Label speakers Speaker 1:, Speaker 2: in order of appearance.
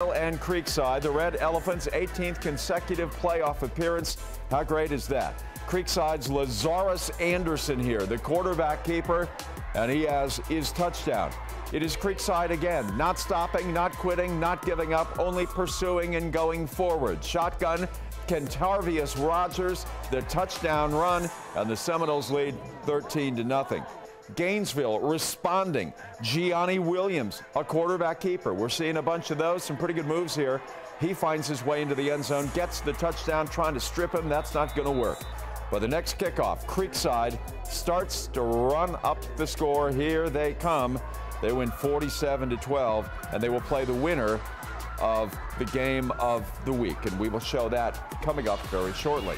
Speaker 1: And Creekside, the Red Elephants' 18th consecutive playoff appearance. How great is that? Creekside's Lazarus Anderson here, the quarterback keeper, and he has his touchdown. It is Creekside again, not stopping, not quitting, not giving up, only pursuing and going forward. Shotgun, Kentarvius Rogers, the touchdown run, and the Seminoles lead 13-0. Gainesville responding. Gianni Williams, a quarterback keeper. We're seeing a bunch of those, some pretty good moves here. He finds his way into the end zone, gets the touchdown, trying to strip him. That's not going to work. But the next kickoff, Creekside starts to run up the score. Here they come. They win 47-12, and they will play the winner of the game of the week. And we will show that coming up very shortly.